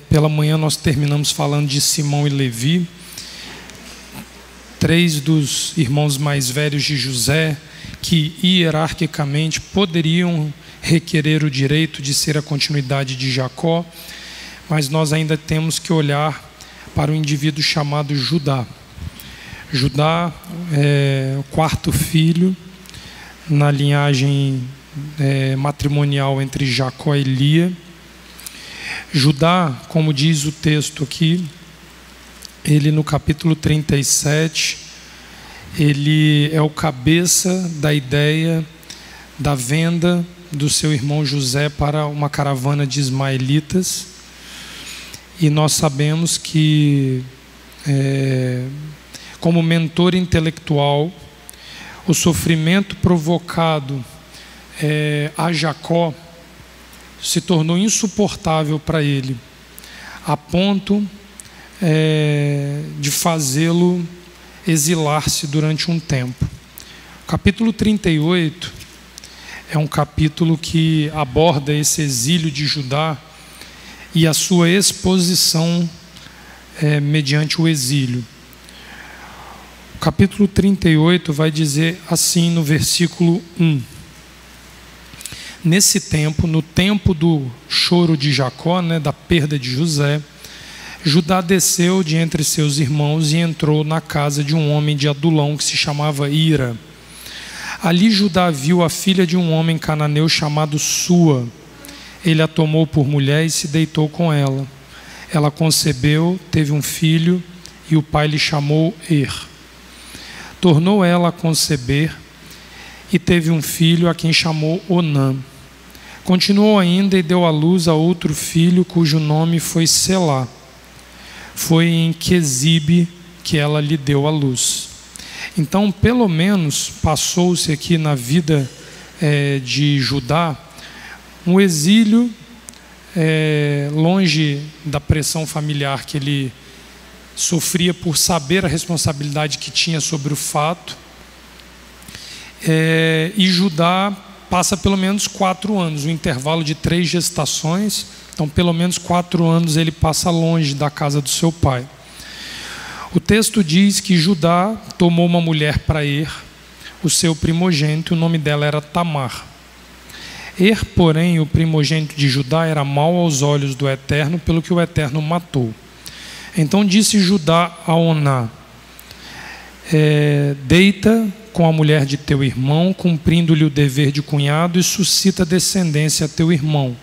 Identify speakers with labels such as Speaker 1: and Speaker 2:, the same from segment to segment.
Speaker 1: Pela manhã nós terminamos falando de Simão e Levi, 3 dos irmãos mais velhos de José, que hierarquicamente poderiam requerer o direito de ser a continuidade de Jacó, mas nós ainda temos que olhar para o indivíduo chamado Judá. Judá é o 4º filho na linhagem matrimonial entre Jacó e Lia. Judá, como diz o texto aqui, ele no capítulo 37, ele é o cabeça da ideia da venda do seu irmão José para uma caravana de ismaelitas. E nós sabemos que, como mentor intelectual, o sofrimento provocado a Jacó se tornou insuportável para ele, a ponto de fazê-lo exilar-se durante um tempo. O capítulo 38 é um capítulo que aborda esse exílio de Judá e a sua exposição mediante o exílio. O capítulo 38 vai dizer assim no versículo 1: Nesse tempo, no tempo do choro de Jacó, da perda de José, Judá desceu de entre seus irmãos e entrou na casa de um homem de Adulão que se chamava Ira. Ali Judá viu a filha de um homem cananeu chamado Sua. Ele a tomou por mulher e se deitou com ela. Ela concebeu, teve um filho, e o pai lhe chamou Tornou ela a conceber e teve um filho a quem chamou Onã. Continuou ainda e deu à luz a outro filho, cujo nome foi Selá. Foi em Quezibe que ela lhe deu à luz. Então, pelo menos, passou-se aqui na vida de Judá um exílio longe da pressão familiar que ele sofria por saber a responsabilidade que tinha sobre o fato. E Judá passa pelo menos 4 anos, um intervalo de 3 gestações. Então, pelo menos 4 anos ele passa longe da casa do seu pai. O texto diz que Judá tomou uma mulher para o seu primogênito, o nome dela era Tamar. Porém, o primogênito de Judá era mau aos olhos do Eterno, pelo que o Eterno matou. Então disse Judá a Oná: deita com a mulher de teu irmão, cumprindo-lhe o dever de cunhado, e suscita descendência a teu irmão.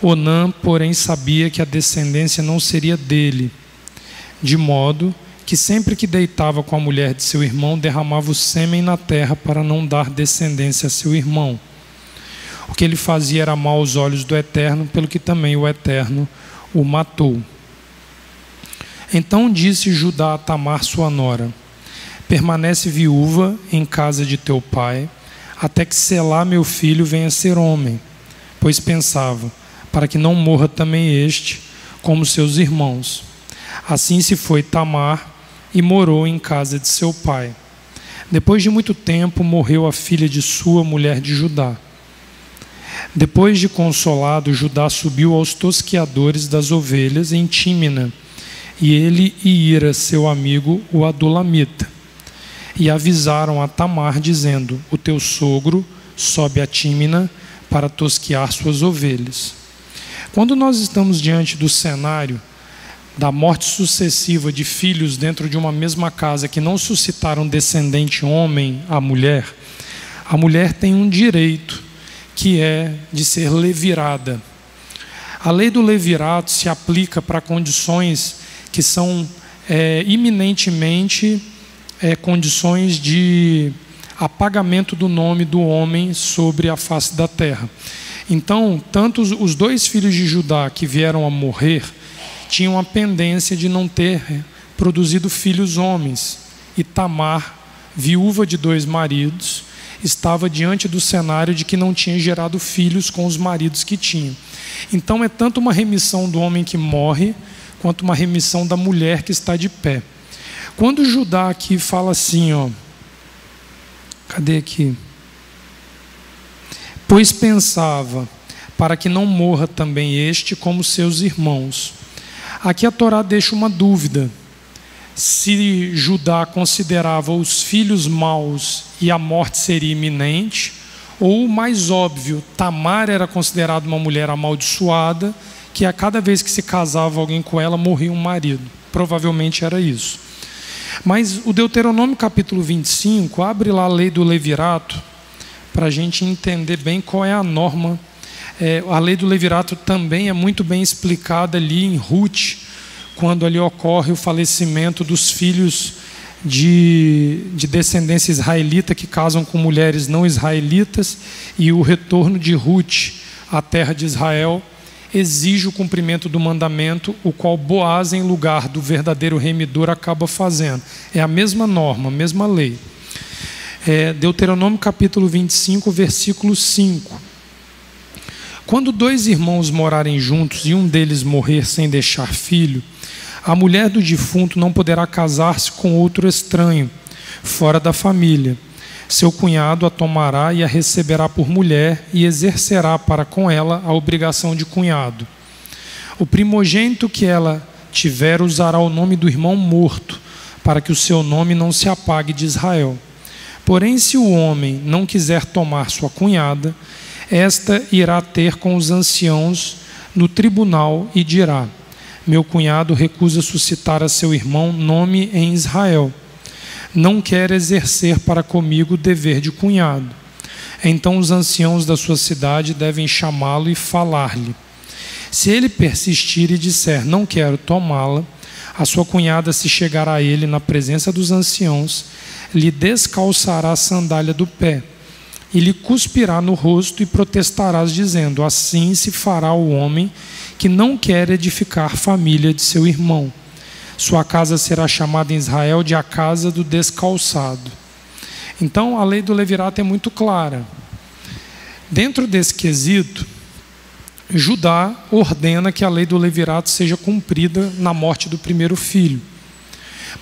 Speaker 1: Onã, porém, sabia que a descendência não seria dele, de modo que sempre que deitava com a mulher de seu irmão, derramava o sêmen na terra para não dar descendência a seu irmão. O que ele fazia era mal aos olhos do Eterno, pelo que também o Eterno o matou. Então disse Judá a Tamar, sua nora: permanece viúva em casa de teu pai, até que Selá, meu filho, venha a ser homem. Pois pensava, para que não morra também este, como seus irmãos. Assim se foi Tamar e morou em casa de seu pai. Depois de muito tempo, morreu a filha de Sua, mulher de Judá. Depois de consolado, Judá subiu aos tosqueadores das ovelhas em Tímina, e ele e Ira, seu amigo, o adulamita. E avisaram a Tamar, dizendo: o teu sogro sobe a Tímina para tosquear suas ovelhas. Quando nós estamos diante do cenário da morte sucessiva de filhos dentro de uma mesma casa que não suscitaram descendente homem à mulher, a mulher tem um direito, que é de ser levirada. A lei do levirato se aplica para condições que são iminentemente condições de apagamento do nome do homem sobre a face da terra. Então, tanto os 2 filhos de Judá que vieram a morrer tinham a pendência de não ter produzido filhos homens. E Tamar, viúva de 2 maridos, estava diante do cenário de que não tinha gerado filhos com os maridos que tinha. Então, é tanto uma remissão do homem que morre, quanto uma remissão da mulher que está de pé. Quando Judá aqui fala assim, cadê aqui? Pois pensava, para que não morra também este como seus irmãos. Aqui a Torá deixa uma dúvida. Se Judá considerava os filhos maus e a morte seria iminente, ou o mais óbvio, Tamar era considerada uma mulher amaldiçoada, que a cada vez que se casava alguém com ela, morria um marido. Provavelmente era isso. Mas o Deuteronômio capítulo 25, abre lá a lei do levirato, para a gente entender bem qual é a norma. A lei do levirato também é muito bem explicada ali em Ruth, quando ali ocorre o falecimento dos filhos de descendência israelita que casam com mulheres não israelitas, e o retorno de Ruth à terra de Israel exige o cumprimento do mandamento, o qual Boaz, em lugar do verdadeiro remidor, acaba fazendo. É a mesma norma, a mesma lei. Deuteronômio capítulo 25, versículo 5. Quando dois irmãos morarem juntos e um deles morrer sem deixar filho, a mulher do defunto não poderá casar-se com outro estranho, fora da família. Seu cunhado a tomará e a receberá por mulher e exercerá para com ela a obrigação de cunhado. O primogênito que ela tiver usará o nome do irmão morto, para que o seu nome não se apague de Israel. Porém, se o homem não quiser tomar sua cunhada, esta irá ter com os anciãos no tribunal e dirá: meu cunhado recusa suscitar a seu irmão nome em Israel. Não quer exercer para comigo o dever de cunhado. Então os anciãos da sua cidade devem chamá-lo e falar-lhe. Se ele persistir e disser: não quero tomá-la, a sua cunhada se chegará a ele na presença dos anciãos, lhe descalçará a sandália do pé, e lhe cuspirá no rosto e protestarás, dizendo: assim se fará o homem que não quer edificar família de seu irmão. Sua casa será chamada em Israel de a casa do descalçado. Então a lei do levirato é muito clara. Dentro desse quesito, Judá ordena que a lei do levirato seja cumprida na morte do primeiro filho.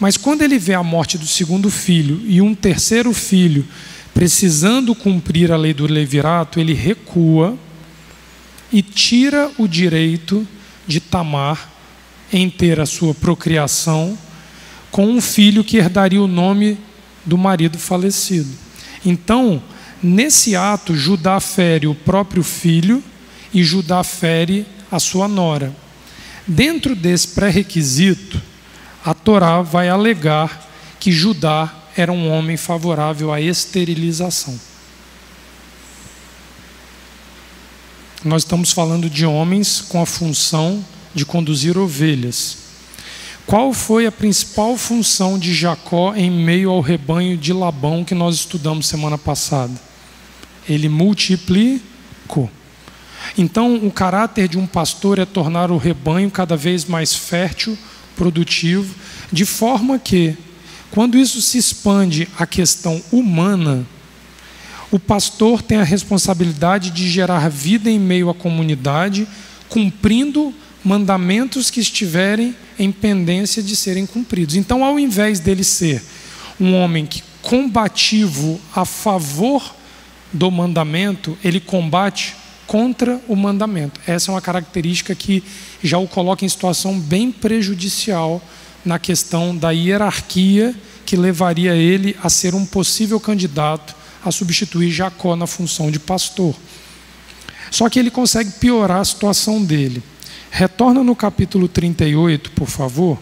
Speaker 1: Mas quando ele vê a morte do segundo filho e um terceiro filho precisando cumprir a lei do levirato, ele recua e tira o direito de Tamar em ter a sua procriação com um filho que herdaria o nome do marido falecido. Então, nesse ato, Judá fere o próprio filho e Judá fere a sua nora. Dentro desse pré-requisito, a Torá vai alegar que Judá era um homem favorável à esterilização. Nós estamos falando de homens com a função de conduzir ovelhas. Qual foi a principal função de Jacó em meio ao rebanho de Labão que nós estudamos semana passada? Ele multiplicou. Então, o caráter de um pastor é tornar o rebanho cada vez mais fértil, produtivo, de forma que, quando isso se expande à questão humana, o pastor tem a responsabilidade de gerar vida em meio à comunidade, cumprindo mandamentos que estiverem em pendência de serem cumpridos. Então, ao invés dele ser um homem combativo a favor do mandamento, ele combate contra o mandamento. Essa é uma característica que já o coloca em situação bem prejudicial na questão da hierarquia que levaria ele a ser um possível candidato a substituir Jacó na função de pastor. Só que ele consegue piorar a situação dele. Retorna no capítulo 38, por favor.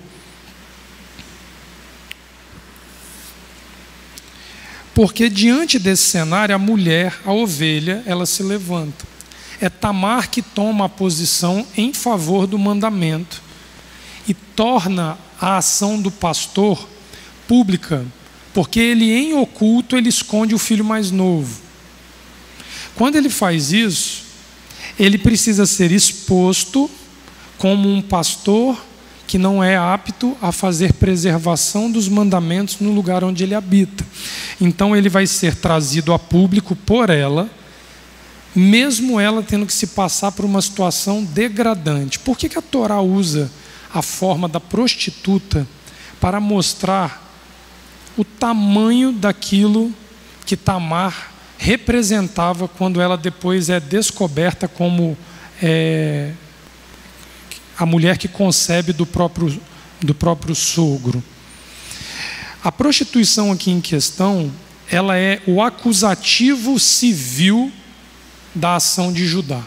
Speaker 1: Porque diante desse cenário, a mulher, a ovelha, ela se levanta. É Tamar que toma a posição em favor do mandamento e torna a ação do pastor pública, porque ele em oculto ele esconde o filho mais novo. Quando ele faz isso, ele precisa ser exposto como um pastor que não é apto a fazer preservação dos mandamentos no lugar onde ele habita. Então ele vai ser trazido a público por ela, mesmo ela tendo que se passar por uma situação degradante. Por que a Torá usa a forma da prostituta para mostrar o tamanho daquilo que Tamar representava quando ela depois é descoberta como a mulher que concebe do próprio sogro. A prostituição aqui em questão, ela é o acusativo civil da ação de Judá.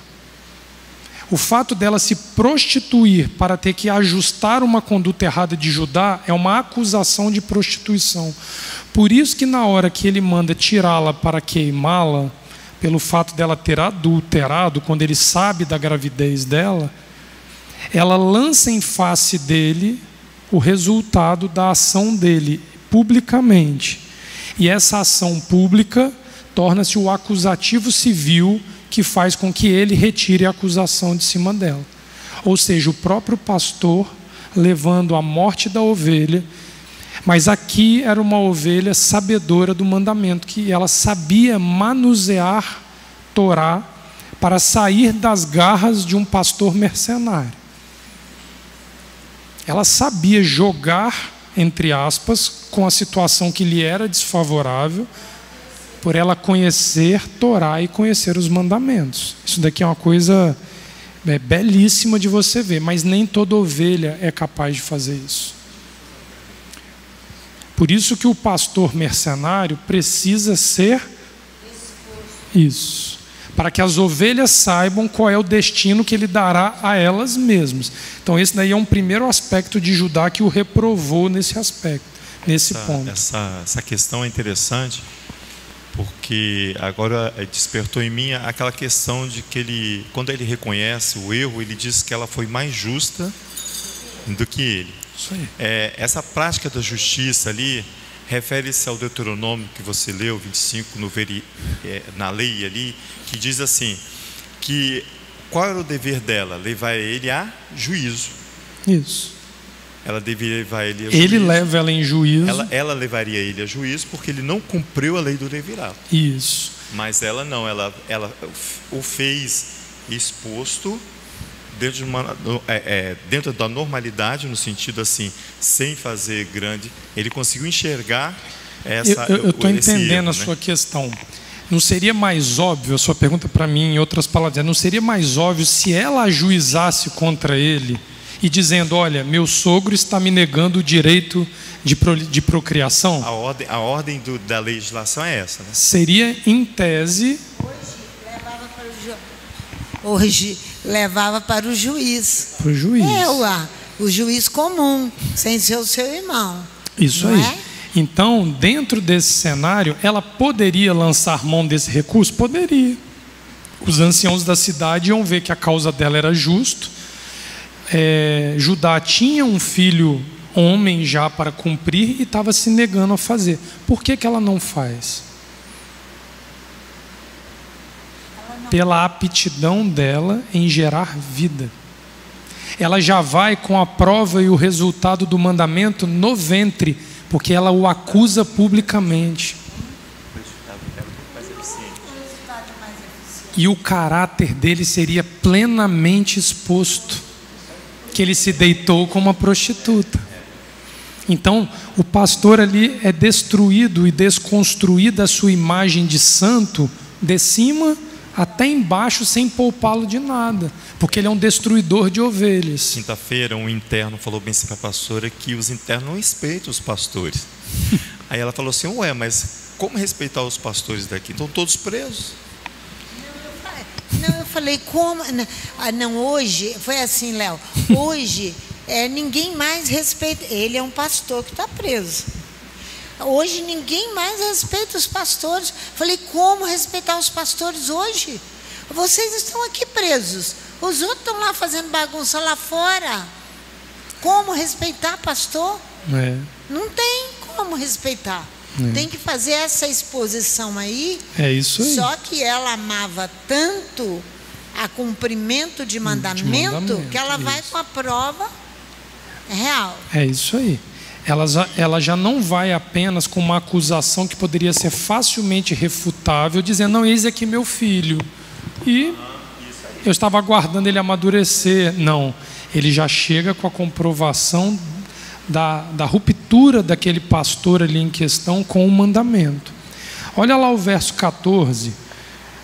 Speaker 1: O fato dela se prostituir para ter que ajustar uma conduta errada de Judá é uma acusação de prostituição. Por isso que na hora que ele manda tirá-la para queimá-la, pelo fato dela ter adulterado, quando ele sabe da gravidez dela, ela lança em face dele o resultado da ação dele publicamente. E essa ação pública torna-se o acusativo civil que faz com que ele retire a acusação de cima dela. Ou seja, o próprio pastor levando a morte da ovelha, mas aqui era uma ovelha sabedora do mandamento, que ela sabia manusear Torá para sair das garras de um pastor mercenário. Ela sabia jogar, entre aspas, com a situação que lhe era desfavorável, por ela conhecer Torá e conhecer os mandamentos. Isso daqui é uma coisa belíssima de você ver, mas nem toda ovelha é capaz de fazer isso. Por isso que o pastor mercenário precisa ser isso, para que as ovelhas saibam qual é o destino que ele dará a elas mesmas. Então esse daí é um primeiro aspecto de Judá que o reprovou nesse aspecto, nesse ponto.
Speaker 2: Essa questão é interessante, porque agora despertou em mim aquela questão de que ele, quando ele reconhece o erro, ele diz que ela foi mais justa do que ele.
Speaker 1: Isso aí.
Speaker 2: Essa prática da justiça ali refere-se ao Deuteronômio que você leu, 25, na lei ali, que diz assim, que qual era o dever dela? Levar ele a juízo.
Speaker 1: Isso.
Speaker 2: Ela deveria levar ele a juízo.
Speaker 1: Ele leva ela em juízo.
Speaker 2: Ela levaria ele a juízo porque ele não cumpriu a lei do levirato.
Speaker 1: Isso.
Speaker 2: Mas ela não, ela o fez exposto dentro da normalidade, no sentido assim, sem fazer grande. Ele conseguiu enxergar
Speaker 1: eu estou entendendo a sua questão. Não seria mais óbvio, a sua pergunta para mim, em outras palavras, não seria mais óbvio se ela ajuizasse contra ele e dizendo, olha, meu sogro está me negando o direito de procriação?
Speaker 2: A ordem da legislação é essa, né?
Speaker 1: Seria, em tese...
Speaker 3: Hoje levava para o juiz.
Speaker 1: Para o juiz.
Speaker 3: O juiz comum, sem ser o seu irmão.
Speaker 1: Isso aí. Então, dentro desse cenário, ela poderia lançar mão desse recurso? Poderia. Os anciãos da cidade iam ver que a causa dela era justa. Judá tinha um filho homem já para cumprir e estava se negando a fazer. Por que ela não faz? Pela aptidão dela em gerar vida. Ela já vai com a prova e o resultado do mandamento no ventre, porque ela o acusa publicamente. E o caráter dele seria plenamente exposto, que ele se deitou com uma prostituta. Então, o pastor ali é destruído e desconstruída a sua imagem de santo, de cima até embaixo, sem poupá-lo de nada, porque ele é um destruidor de ovelhas.
Speaker 2: Quinta-feira, um interno falou bem assim para a pastora que os internos não respeitam os pastores. Aí ela falou assim, mas como respeitar os pastores daqui? Estão todos presos.
Speaker 3: Não, eu falei, como? Não, hoje, foi assim, Léo, hoje ninguém mais respeita, ele é um pastor que está preso. Hoje ninguém mais respeita os pastores. Falei, como respeitar os pastores hoje? Vocês estão aqui presos, os outros estão lá fazendo bagunça lá fora. Como respeitar pastor? Não tem como respeitar. Tem que fazer essa exposição aí.
Speaker 1: É isso aí.
Speaker 3: Só que ela amava tanto a cumprimento de mandamento que ela vai com a prova real.
Speaker 1: É isso aí. Ela já não vai apenas com uma acusação que poderia ser facilmente refutável, dizendo, não, eis aqui meu filho. E eu estava aguardando ele amadurecer. Não, ele já chega com a comprovação da ruptura daquele pastor ali em questão com o mandamento. Olha lá o verso 14,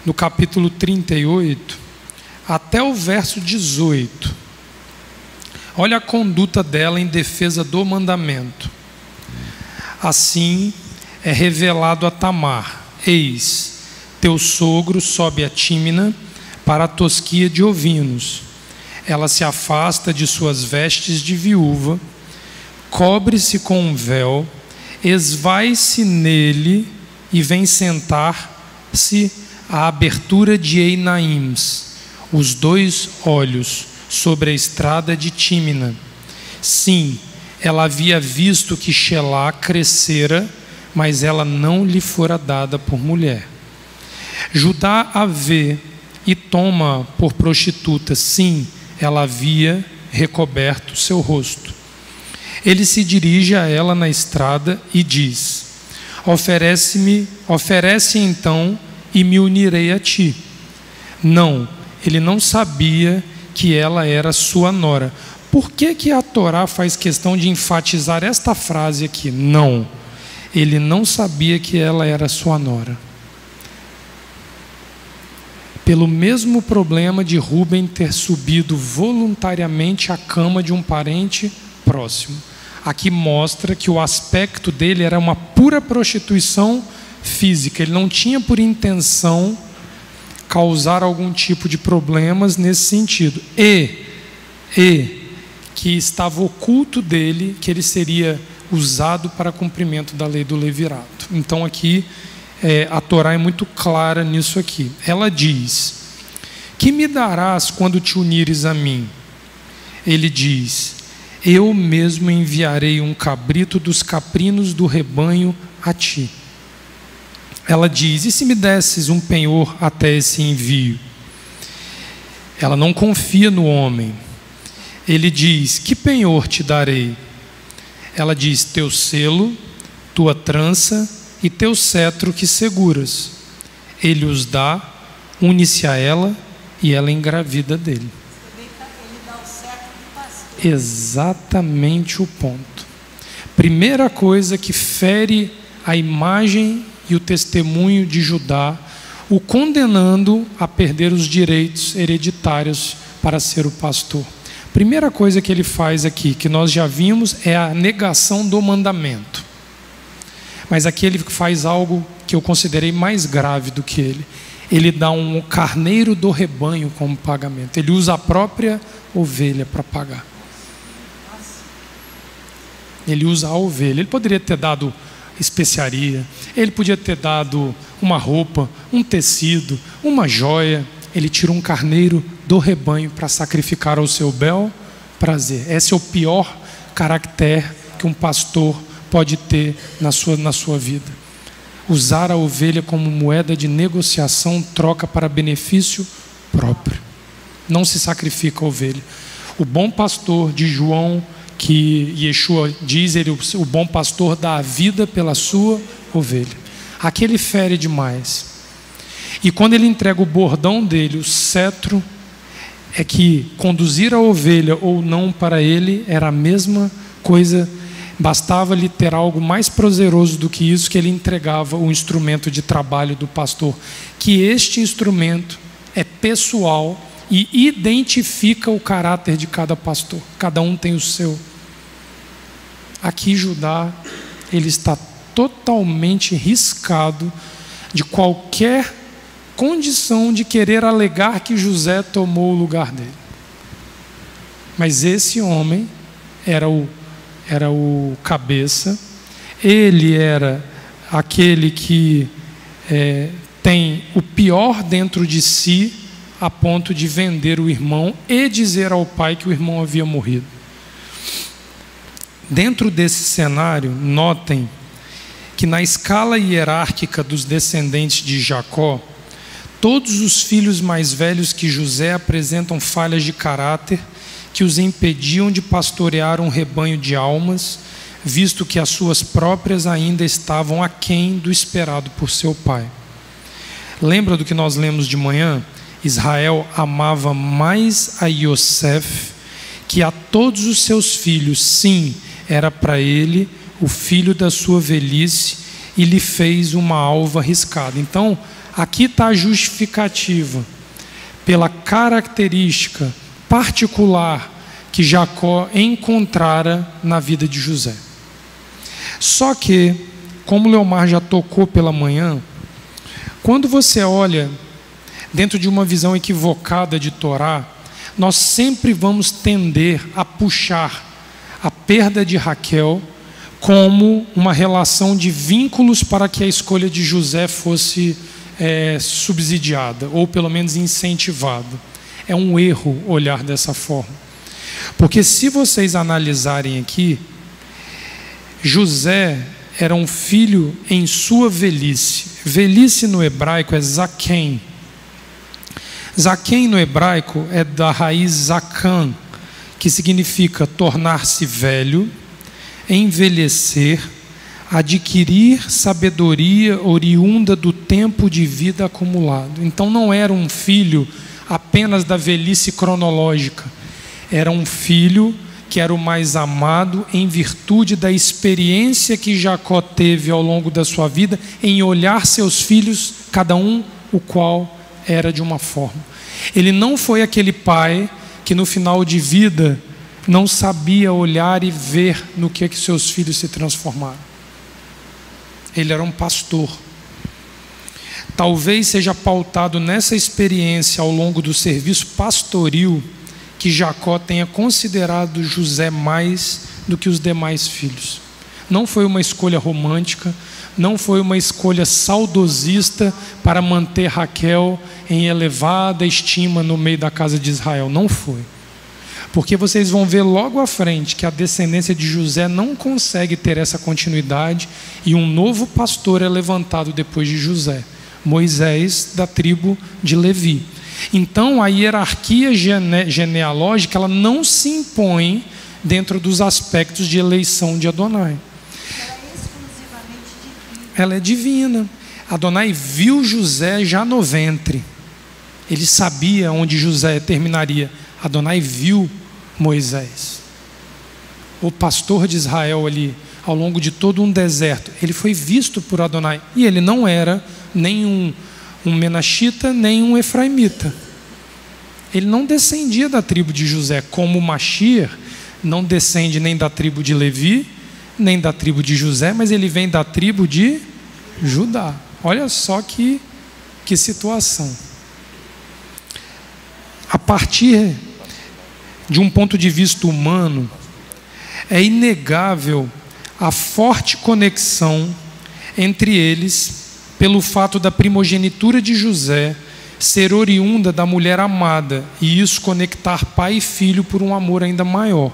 Speaker 1: no capítulo 38, até o verso 18. Olha a conduta dela em defesa do mandamento. Assim é revelado a Tamar: eis, teu sogro sobe a Tímina para a tosquia de ovinos. Ela se afasta de suas vestes de viúva, cobre-se com um véu, esvai-se nele e vem sentar-se à abertura de Einaims, os 2 olhos, sobre a estrada de Tímina. Sim, ela havia visto que Xelá crescera, mas ela não lhe fora dada por mulher. Judá a vê e toma por prostituta. Sim, ela havia recoberto seu rosto. Ele se dirige a ela na estrada e diz: oferece então e me unirei a ti. Não, ele não sabia que ela era sua nora. Por que a Torá faz questão de enfatizar esta frase aqui? Não, ele não sabia que ela era sua nora. Pelo mesmo problema de Rúben ter subido voluntariamente à cama de um parente próximo. Aqui mostra que o aspecto dele era uma pura prostituição física. Ele não tinha por intenção causar algum tipo de problemas nesse sentido. E que estava oculto dele, que ele seria usado para cumprimento da lei do levirato. Então aqui a Torá é muito clara nisso aqui. Ela diz: que me darás quando te unires a mim? Ele diz: eu mesmo enviarei um cabrito dos caprinos do rebanho a ti. Ela diz: e se me desses um penhor até esse envio? Ela não confia no homem. Ele diz: que penhor te darei? Ela diz: teu selo, tua trança e teu cetro que seguras. Ele os dá, une-se a ela e ela engravida dele. Exatamente o ponto. Primeira coisa que fere a imagem e o testemunho de Judá, o condenando a perder os direitos hereditários para ser o pastor. Primeira coisa que ele faz aqui, que nós já vimos, é a negação do mandamento. Mas aqui ele faz algo que eu considerei mais grave do que ele. Ele dá um carneiro do rebanho como pagamento. Ele usa a própria ovelha para pagar. Ele usa a ovelha. Ele poderia ter dado especiaria, ele podia ter dado uma roupa, um tecido, uma joia. Ele tira um carneiro do rebanho para sacrificar ao seu bel prazer. Esse é o pior caractere que um pastor pode ter na sua vida. Usar a ovelha como moeda de negociação, troca para benefício próprio. Não se sacrifica a ovelha. O bom pastor de João, que Yeshua diz, o bom pastor dá a vida pela sua ovelha. Aqui ele fere demais. E quando ele entrega o bordão dele, o cetro, é que conduzir a ovelha ou não para ele era a mesma coisa. Bastava-lhe ter algo mais prazeroso do que isso, que ele entregava o instrumento de trabalho do pastor. Que este instrumento é pessoal e identifica o caráter de cada pastor. Cada um tem o seu. Aqui Judá, ele está totalmente riscado de qualquer condição de querer alegar que José tomou o lugar dele. Mas esse homem era o cabeça. Ele era aquele que tem o pior dentro de si, a ponto de vender o irmão e dizer ao pai que o irmão havia morrido. Dentro desse cenário, notem que na escala hierárquica dos descendentes de Jacó, todos os filhos mais velhos que José apresentam falhas de caráter que os impediam de pastorear um rebanho de almas, visto que as suas próprias ainda estavam aquém do esperado por seu pai. Lembra do que nós lemos de manhã? Israel amava mais a Yosef que a todos os seus filhos. Sim, era para ele o filho da sua velhice e lhe fez uma alva riscada. Então, aqui está a justificativa pela característica particular que Jacó encontrara na vida de José. Só que, como o Leomar já tocou pela manhã, quando você olha dentro de uma visão equivocada de Torá, nós sempre vamos tender a puxar a perda de Raquel como uma relação de vínculos para que a escolha de José fosse subsidiada, ou pelo menos incentivada. É um erro olhar dessa forma. Porque se vocês analisarem aqui, José era um filho em sua velhice. Velhice no hebraico é zaken. Zaken no hebraico é da raiz zakan, que significa tornar-se velho, envelhecer, adquirir sabedoria oriunda do tempo de vida acumulado. Então não era um filho apenas da velhice cronológica. Era um filho que era o mais amado em virtude da experiência que Jacó teve ao longo da sua vida em olhar seus filhos, cada um o qual era de uma forma. Ele não foi aquele pai que no final de vida não sabia olhar e ver no que seus filhos se transformaram. Ele era um pastor. Talvez seja pautado nessa experiência ao longo do serviço pastoril que Jacó tenha considerado José mais do que os demais filhos. Não foi uma escolha romântica, não foi uma escolha saudosista para manter Raquel em elevada estima no meio da casa de Israel. Não foi. Porque vocês vão ver logo à frente que a descendência de José não consegue ter essa continuidade e um novo pastor é levantado depois de José, Moisés, da tribo de Levi. Então a hierarquia genealógica ela não se impõe dentro dos aspectos de eleição de Adonai. Ela é divina. Adonai viu José já no ventre. Ele sabia onde José terminaria. Adonai viu Moisés, o pastor de Israel ali, ao longo de todo um deserto. Ele foi visto por Adonai. E ele não era nem um menachita, nem um efraimita. Ele não descendia da tribo de José, como Machir não descende nem da tribo de Levi, nem da tribo de José, mas ele vem da tribo de Judá. Olha só que situação. A partir de um ponto de vista humano, é inegável a forte conexão entre eles pelo fato da primogenitura de José ser oriunda da mulher amada e isso conectar pai e filho por um amor ainda maior.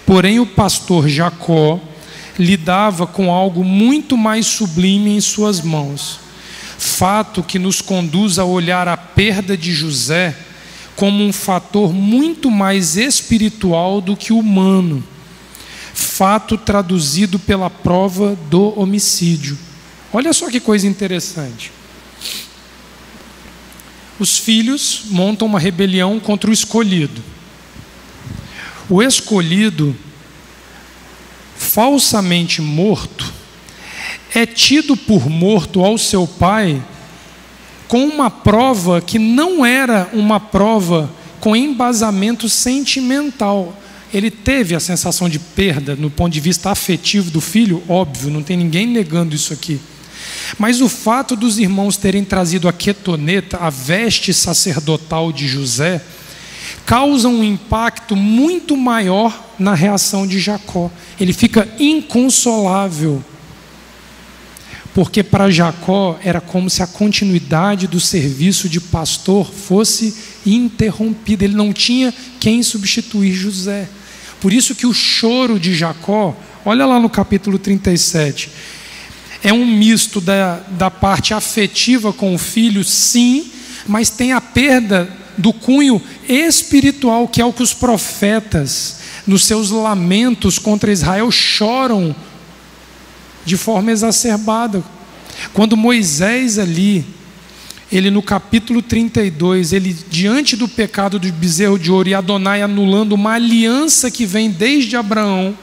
Speaker 1: Porém, o pastor Jacó lidava com algo muito mais sublime em suas mãos, fato que nos conduz a olhar a perda de José como um fator muito mais espiritual do que humano, fato traduzido pela prova do homicídio. Olha só que coisa interessante. Os filhos montam uma rebelião contra o escolhido. O escolhido, falsamente morto, é tido por morto ao seu pai com uma prova que não era uma prova com embasamento sentimental. Ele teve a sensação de perda no ponto de vista afetivo do filho, óbvio, não tem ninguém negando isso aqui. Mas o fato dos irmãos terem trazido a quetoneta, a veste sacerdotal de José, causa um impacto muito maior na reação de Jacó. Ele fica inconsolável, porque para Jacó era como se a continuidade do serviço de pastor fosse interrompida. Ele não tinha quem substituir José. Por isso que o choro de Jacó, olha lá no capítulo 37, é um misto da parte afetiva com o filho, sim, mas tem a perda do cunho espiritual, que é o que os profetas, nos seus lamentos contra Israel, choram de forma exacerbada. Quando Moisés ali, ele no capítulo 32, ele diante do pecado do bezerro de ouro e Adonai anulando uma aliança que vem desde Abraão,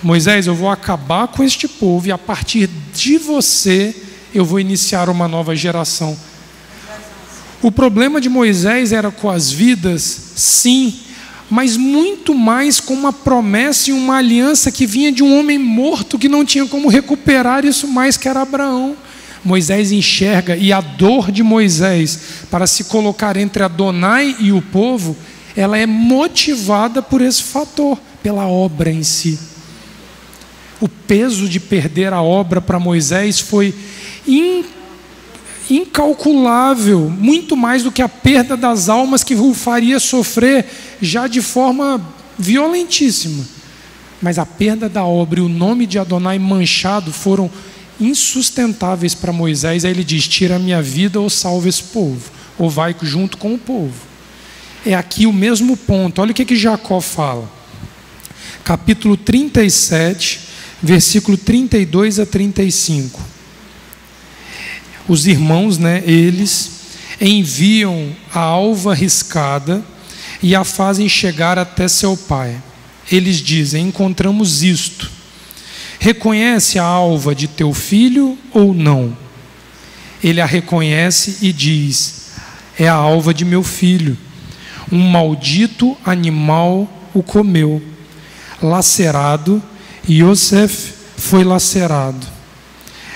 Speaker 1: Moisés, eu vou acabar com este povo e a partir de você eu vou iniciar uma nova geração. O problema de Moisés era com as vidas, sim, mas muito mais com uma promessa e uma aliança que vinha de um homem morto que não tinha como recuperar isso mais, que era Abraão. Moisés enxerga, e a dor de Moisés para se colocar entre Adonai e o povo, ela é motivada por esse fator, pela obra em si. O peso de perder a obra para Moisés foi incalculável, muito mais do que a perda das almas que o faria sofrer já de forma violentíssima. Mas a perda da obra e o nome de Adonai manchado foram insustentáveis para Moisés. Aí ele diz: tira a minha vida ou salva esse povo, ou vai junto com o povo. É aqui o mesmo ponto. Olha o que Jacó fala, capítulo 37, versículo 32 a 35. Os irmãos, eles enviam a alva riscada e a fazem chegar até seu pai. Eles dizem: encontramos isto. Reconhece a alva de teu filho ou não? Ele a reconhece e diz: é a alva de meu filho. Um maldito animal o comeu. Lacerado, Yosef foi lacerado.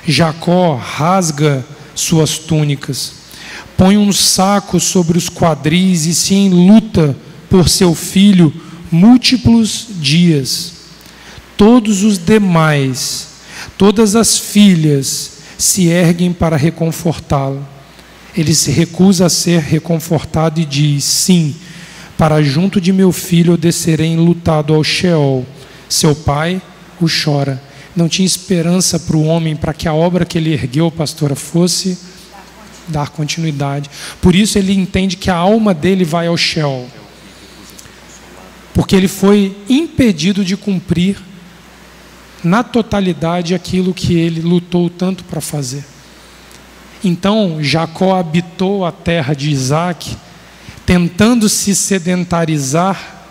Speaker 1: Jacó rasga suas túnicas, põe um saco sobre os quadris e se enluta por seu filho múltiplos dias. Todos os demais, todas as filhas se erguem para reconfortá-lo. Ele se recusa a ser reconfortado e diz: sim, para junto de meu filho eu descerei enlutado ao Sheol. Seu pai o chora. Não tinha esperança para o homem, para que a obra que ele ergueu, pastora, fosse dar continuidade. Por isso ele entende que a alma dele vai ao Sheol, porque ele foi impedido de cumprir na totalidade aquilo que ele lutou tanto para fazer. Então Jacó habitou a terra de Isaac, tentando se sedentarizar,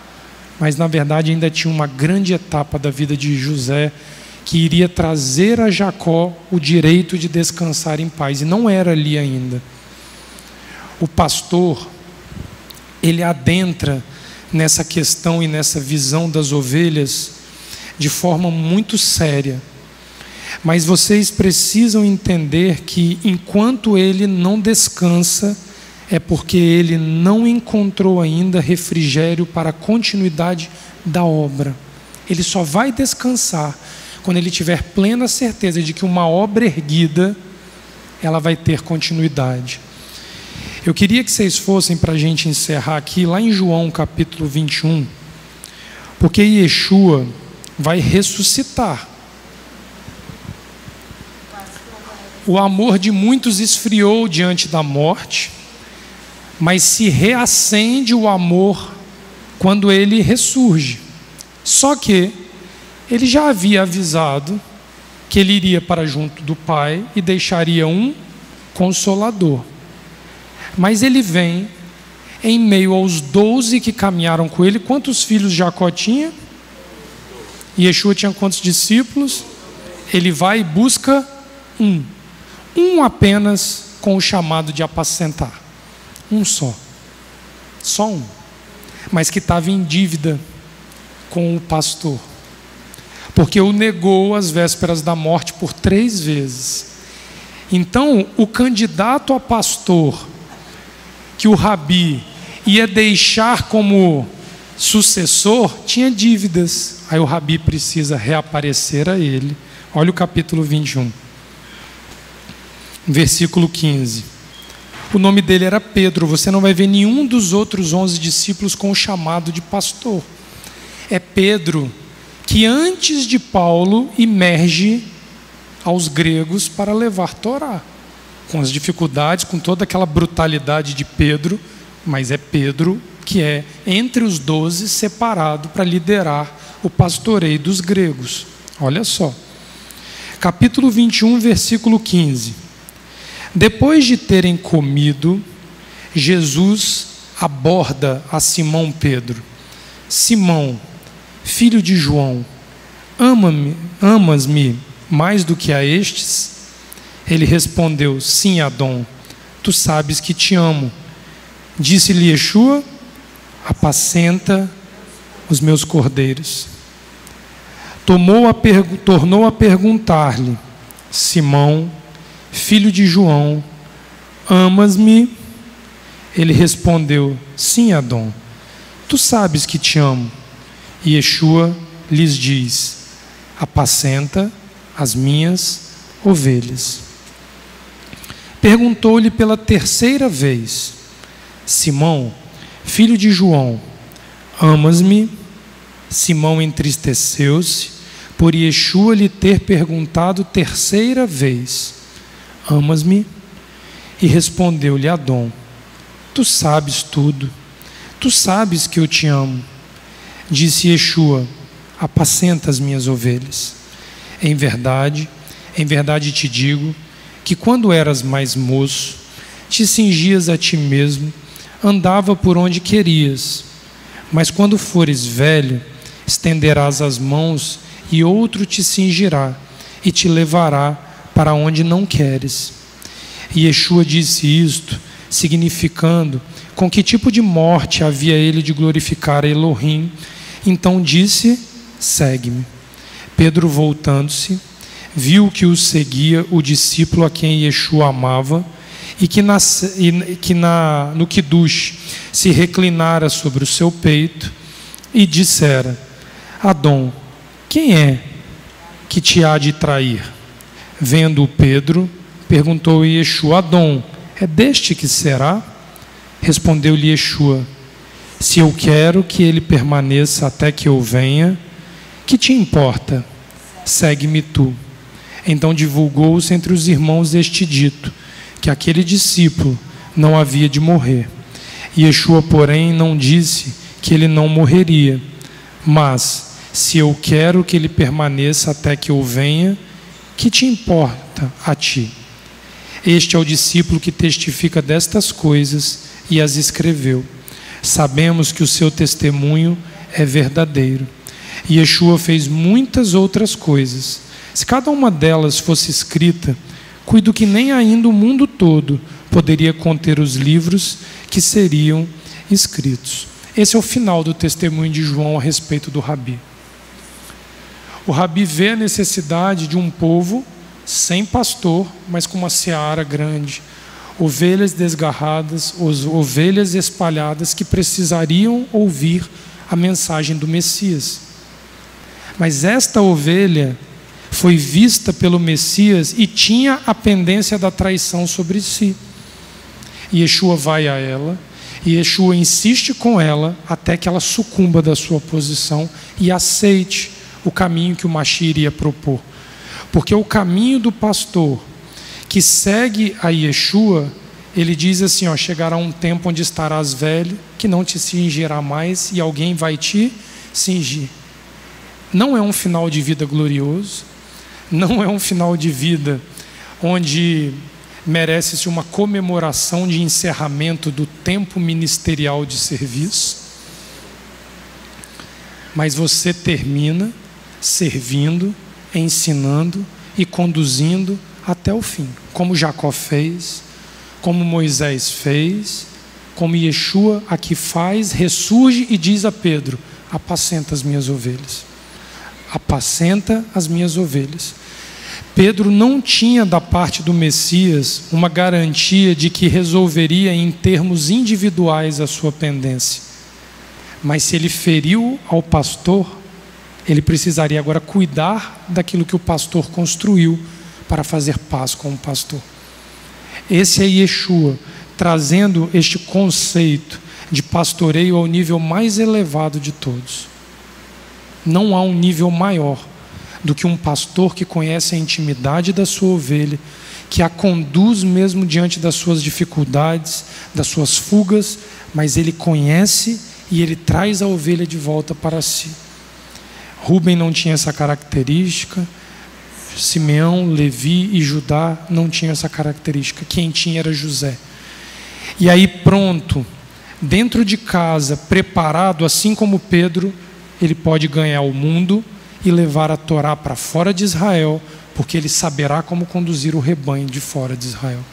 Speaker 1: mas na verdade ainda tinha uma grande etapa da vida de José que iria trazer a Jacó o direito de descansar em paz, e não era ali ainda. O pastor, ele adentra nessa questão e nessa visão das ovelhas de forma muito séria, mas vocês precisam entender que enquanto ele não descansa, é porque ele não encontrou ainda refrigério para a continuidade da obra. Ele só vai descansar quando ele tiver plena certeza de que uma obra erguida, ela vai ter continuidade. Eu queria que vocês fossem, para a gente encerrar aqui, lá em João capítulo 21, porque Yeshua vai ressuscitar. O amor de muitos esfriou diante da morte, mas se reacende o amor quando ele ressurge. Só que ele já havia avisado que ele iria para junto do Pai e deixaria um Consolador. Mas ele vem em meio aos 12 que caminharam com ele. Quantos filhos Jacó tinha? Yeshua tinha quantos discípulos? Ele vai e busca um apenas, com o chamado de apacentar. Um só um, mas que estava em dívida com o pastor, porque o negou às vésperas da morte por 3 vezes. Então o candidato a pastor que o Rabi ia deixar como sucessor tinha dívidas. Aí o Rabi precisa reaparecer a ele. Olha o capítulo 21, versículo 15. O nome dele era Pedro. Você não vai ver nenhum dos outros 11 discípulos com o chamado de pastor. É Pedro que antes de Paulo emerge aos gregos para levar Torá, com as dificuldades, com toda aquela brutalidade de Pedro, mas é Pedro que é entre os 12 separado para liderar o pastoreio dos gregos. Olha só, capítulo 21, versículo 15. Depois de terem comido, Jesus aborda a Simão Pedro: Simão, filho de João, Amas-me mais do que a estes? Ele respondeu: sim, Adom, tu sabes que te amo. Disse-lhe Yeshua: apacenta os meus cordeiros. Tornou a perguntar-lhe: Simão, filho de João, amas-me? Ele respondeu: sim, Adom, tu sabes que te amo. E Yeshua lhes diz: apacenta as minhas ovelhas. Perguntou-lhe pela terceira vez: Simão, filho de João, amas-me? Simão entristeceu-se por Yeshua lhe ter perguntado terceira vez: amas-me? E respondeu-lhe Adom: tu sabes tudo, tu sabes que eu te amo. Disse Yeshua: apacenta as minhas ovelhas. Em verdade te digo que quando eras mais moço, te cingias a ti mesmo, andava por onde querias. Mas quando fores velho, estenderás as mãos e outro te cingirá e te levará para onde não queres. E Yeshua disse isto, significando com que tipo de morte havia ele de glorificar a Elohim. Então disse: segue-me. Pedro, voltando-se, viu que o seguia o discípulo a quem Yeshua amava e que no Kiddush se reclinara sobre o seu peito e dissera: Adom, quem é que te há de trair? Vendo-o Pedro, perguntou Yeshua: Adom, é deste que será? Respondeu-lhe Yeshua: se eu quero que ele permaneça até que eu venha, que te importa? Segue-me tu. Então divulgou-se entre os irmãos este dito, que aquele discípulo não havia de morrer. Yeshua, porém, não disse que ele não morreria, mas se eu quero que ele permaneça até que eu venha, que te importa a ti? Este é o discípulo que testifica destas coisas e as escreveu. Sabemos que o seu testemunho é verdadeiro. E Yeshua fez muitas outras coisas. Se cada uma delas fosse escrita, cuido que nem ainda o mundo todo poderia conter os livros que seriam escritos. Esse é o final do testemunho de João a respeito do Rabi. O Rabi vê a necessidade de um povo sem pastor, mas com uma seara grande, ovelhas desgarradas, ovelhas espalhadas que precisariam ouvir a mensagem do Messias. Mas esta ovelha foi vista pelo Messias e tinha a pendência da traição sobre si. E Yeshua vai a ela, e Yeshua insiste com ela até que ela sucumba da sua posição e aceite o caminho que o Mashiach iria propor. Porque o caminho do pastor que segue a Yeshua, ele diz assim, chegará um tempo onde estarás velho, que não te cingirá mais e alguém vai te cingir. Não é um final de vida glorioso, não é um final de vida onde merece-se uma comemoração de encerramento do tempo ministerial de serviço, mas você termina servindo, ensinando e conduzindo até o fim, como Jacó fez, como Moisés fez, como Yeshua aqui faz, ressurge e diz a Pedro: apacenta as minhas ovelhas. Apacenta as minhas ovelhas. Pedro não tinha da parte do Messias uma garantia de que resolveria em termos individuais a sua pendência. Mas se ele feriu ao pastor, ele precisaria agora cuidar daquilo que o pastor construiu para fazer paz com o pastor. Esse é Yeshua, trazendo este conceito de pastoreio ao nível mais elevado de todos. Não há um nível maior do que um pastor que conhece a intimidade da sua ovelha, que a conduz mesmo diante das suas dificuldades, das suas fugas, mas ele conhece e ele traz a ovelha de volta para si. Rubem não tinha essa característica, Simeão, Levi e Judá não tinham essa característica. Quem tinha era José. E aí pronto, dentro de casa, preparado, assim como Pedro, ele pode ganhar o mundo e levar a Torá para fora de Israel, porque ele saberá como conduzir o rebanho de fora de Israel.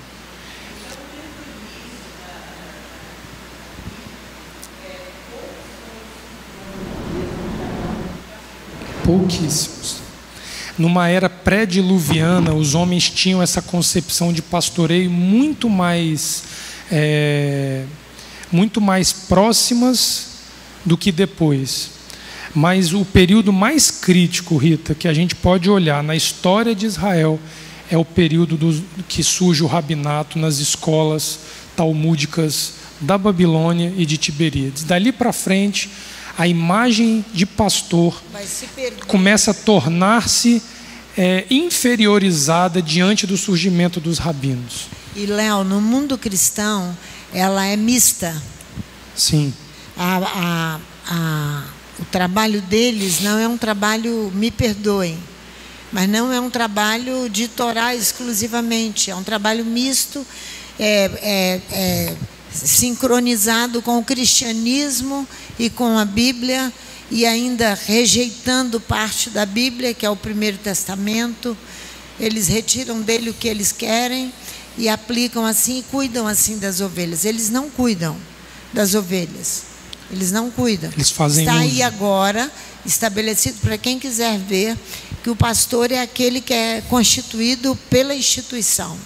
Speaker 1: Pouquíssimos. Numa era pré-diluviana, os homens tinham essa concepção de pastoreio muito mais próximas do que depois. Mas o período mais crítico, Rita, que a gente pode olhar na história de Israel é o período que surge o rabinato nas escolas talmúdicas da Babilônia e de Tiberíades. Dali para frente, a imagem de pastor começa a tornar-se inferiorizada diante do surgimento dos rabinos.
Speaker 3: E, Léo, no mundo cristão, ela é mista.
Speaker 1: Sim.
Speaker 3: O trabalho deles não é um trabalho, me perdoem, mas não é um trabalho de Torá exclusivamente, é um trabalho misto, sincronizado com o cristianismo e com a Bíblia, e ainda rejeitando parte da Bíblia, que é o Primeiro Testamento. Eles retiram dele o que eles querem e aplicam assim, e cuidam assim das ovelhas. Eles não cuidam das ovelhas. Eles não cuidam.
Speaker 1: Eles fazem
Speaker 3: Está
Speaker 1: uso.
Speaker 3: aí agora estabelecido, para quem quiser ver, que o pastor é aquele que é constituído pela instituição.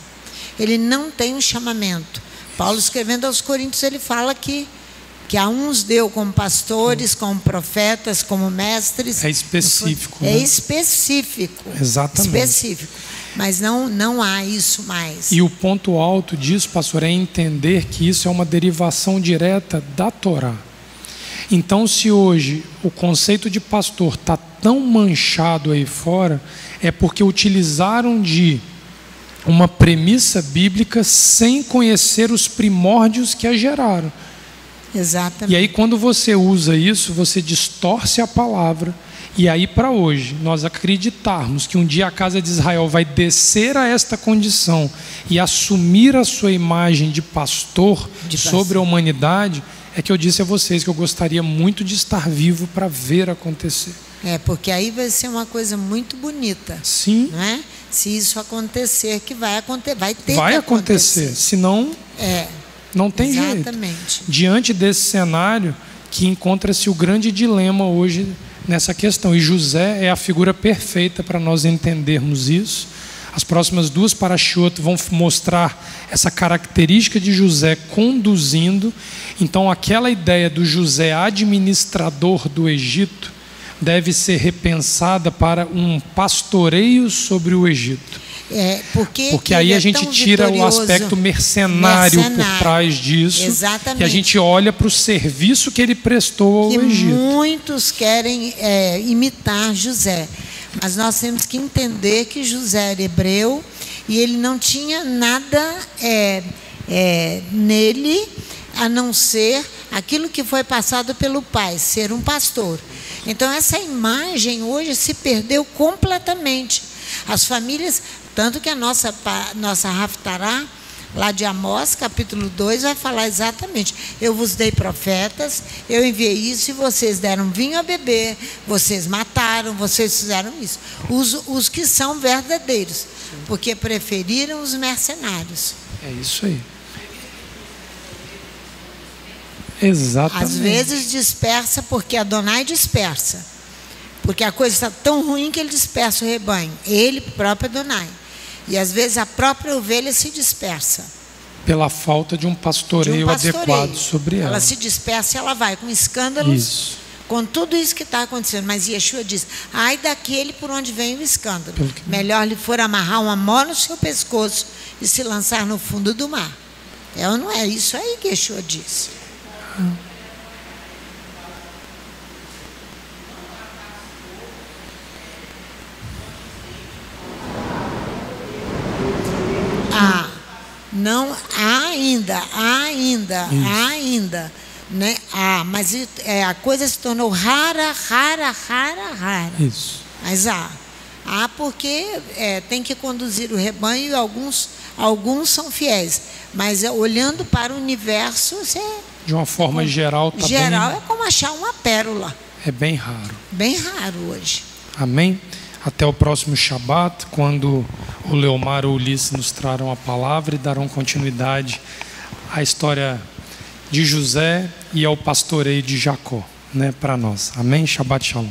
Speaker 3: Ele não tem um chamamento. Paulo, escrevendo aos Coríntios, ele fala que a uns deu como pastores, como profetas, como mestres.
Speaker 1: É específico.
Speaker 3: É
Speaker 1: né?
Speaker 3: específico.
Speaker 1: Exatamente.
Speaker 3: Específico. Mas não há isso mais.
Speaker 1: E o ponto alto disso, pastor, é entender que isso é uma derivação direta da Torá. Então, se hoje o conceito de pastor está tão manchado aí fora, é porque utilizaram de uma premissa bíblica sem conhecer os primórdios que a geraram.
Speaker 3: Exatamente.
Speaker 1: E aí, quando você usa isso, você distorce a palavra. E aí, para hoje, nós acreditarmos que um dia a casa de Israel vai descer a esta condição e assumir a sua imagem de pastor sobre a humanidade, é que eu disse a vocês que eu gostaria muito de estar vivo para ver acontecer.
Speaker 3: Porque aí vai ser uma coisa muito bonita.
Speaker 1: Sim.
Speaker 3: Não é? Se isso acontecer, que vai acontecer, vai ter
Speaker 1: vai
Speaker 3: que
Speaker 1: acontecer. Senão, não tem
Speaker 3: exatamente.
Speaker 1: jeito. Diante desse cenário que encontra-se o grande dilema hoje nessa questão. E José é a figura perfeita para nós entendermos isso. As próximas duas parashiot vão mostrar essa característica de José conduzindo. Então, aquela ideia do José administrador do Egito deve ser repensada para um pastoreio sobre o Egito. Porque aí a gente tira o aspecto mercenário por trás disso.
Speaker 3: Exatamente.
Speaker 1: E a gente olha para o serviço que ele prestou ao Egito.
Speaker 3: Muitos querem imitar José. Mas nós temos que entender que José era hebreu e ele não tinha nada nele a não ser aquilo que foi passado pelo pai, ser um pastor. Então essa imagem hoje se perdeu completamente. As famílias, tanto que a nossa Haftará, lá de Amós, capítulo 2, vai falar exatamente: eu vos dei profetas, eu enviei isso e vocês deram vinho a beber, vocês mataram, vocês fizeram isso. Os que são verdadeiros, porque preferiram os mercenários.
Speaker 1: É isso aí. Exatamente.
Speaker 3: Às vezes dispersa, porque Adonai dispersa. Porque a coisa está tão ruim que ele dispersa o rebanho. Ele, próprio Adonai. E às vezes a própria ovelha se dispersa.
Speaker 1: Pela falta de um pastoreio adequado sobre ela.
Speaker 3: Ela se dispersa e ela vai com escândalos.
Speaker 1: Isso.
Speaker 3: Com tudo isso que está acontecendo. Mas Yeshua diz: ai daquele por onde vem o escândalo. Melhor lhe for amarrar uma mão no seu pescoço e se lançar no fundo do mar. Ou não é isso aí que Yeshua diz? Não, ainda, né? Mas a coisa se tornou rara.
Speaker 1: Isso.
Speaker 3: Mas porque tem que conduzir o rebanho e alguns são fiéis. Mas olhando para o universo,
Speaker 1: de uma forma geral,
Speaker 3: é como achar uma pérola.
Speaker 1: É bem raro.
Speaker 3: Bem raro hoje.
Speaker 1: Amém? Até o próximo Shabat, quando o Leomar ou o Ulisses nos trarão a palavra e darão continuidade à história de José e ao pastoreio de Jacó, né, para nós. Amém? Shabbat Shalom.